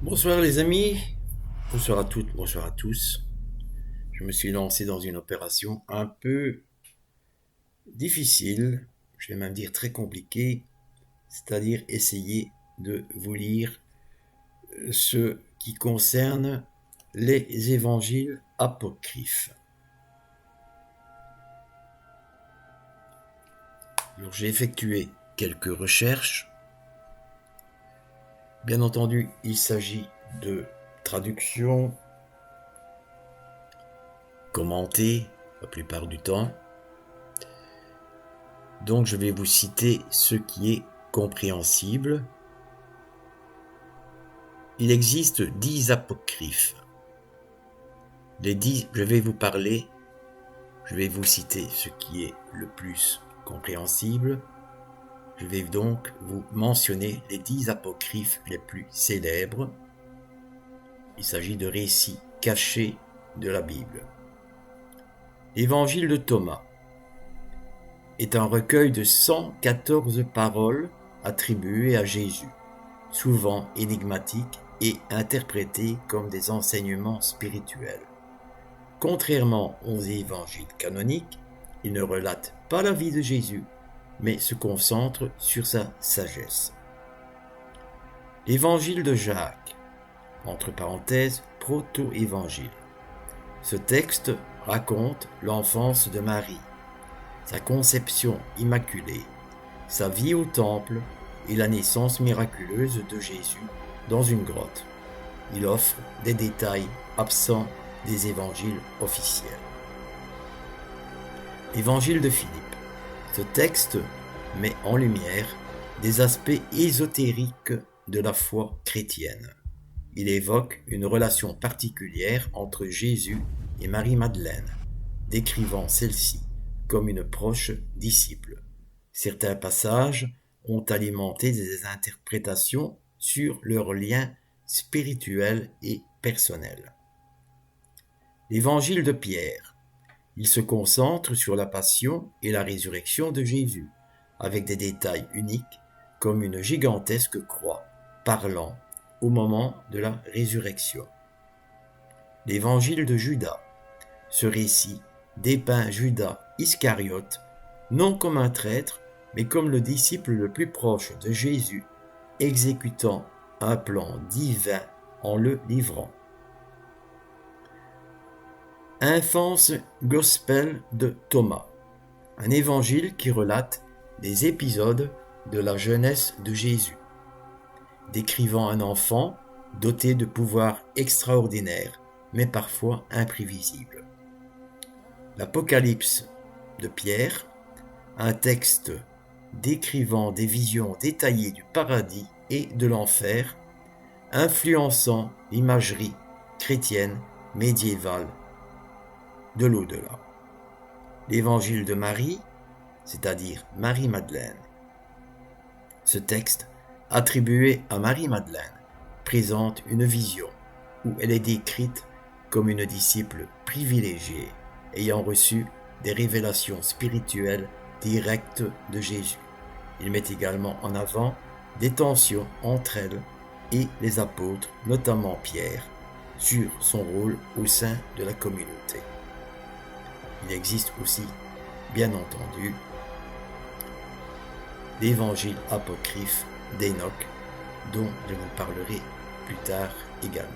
Bonsoir les amis, bonsoir à toutes, bonsoir à tous. Je me suis lancé dans une opération un peu difficile, je vais même dire très compliquée, c'est-à-dire essayer de vous lire ce qui concerne les évangiles apocryphes. Alors j'ai effectué quelques recherches. Bien entendu, il s'agit de traductions commentées la plupart du temps. Donc je vais vous citer ce qui est compréhensible. Il existe 10 apocryphes. Je vais vous parler, je vais vous citer ce qui est le plus compréhensible. Je vais donc vous mentionner les 10 apocryphes les plus célèbres. Il s'agit de récits cachés de la Bible. L'évangile de Thomas est un recueil de 114 paroles attribuées à Jésus, souvent énigmatiques et interprétées comme des enseignements spirituels. Contrairement aux évangiles canoniques, il ne relate pas la vie de Jésus, mais se concentre sur sa sagesse. L'évangile de Jacques, entre parenthèses, proto-évangile. Ce texte raconte l'enfance de Marie, sa conception immaculée, sa vie au temple et la naissance miraculeuse de Jésus dans une grotte. Il offre des détails absents des évangiles officiels. Évangile de Philippe. Ce texte met en lumière des aspects ésotériques de la foi chrétienne. Il évoque une relation particulière entre Jésus et Marie-Madeleine, décrivant celle-ci comme une proche disciple. Certains passages ont alimenté des interprétations sur leur lien spirituel et personnel. L'évangile de Pierre. Il se concentre sur la passion et la résurrection de Jésus, avec des détails uniques comme une gigantesque croix parlant au moment de la résurrection. L'évangile de Judas. Ce récit dépeint Judas Iscariote non comme un traître, mais comme le disciple le plus proche de Jésus, exécutant un plan divin en le livrant. Enfance Gospel de Thomas, un évangile qui relate les épisodes de la jeunesse de Jésus, décrivant un enfant doté de pouvoirs extraordinaires, mais parfois imprévisibles. L'Apocalypse de Pierre, un texte décrivant des visions détaillées du paradis et de l'enfer, influençant l'imagerie chrétienne médiévale de l'au-delà. L'évangile de Marie, c'est-à-dire Marie-Madeleine. Ce texte, attribué à Marie-Madeleine, présente une vision où elle est décrite comme une disciple privilégiée, ayant reçu des révélations spirituelles directes de Jésus. Il met également en avant des tensions entre elle et les apôtres, notamment Pierre, sur son rôle au sein de la communauté. Il existe aussi, bien entendu, l'évangile apocryphe d'Enoch, dont je vous parlerai plus tard également.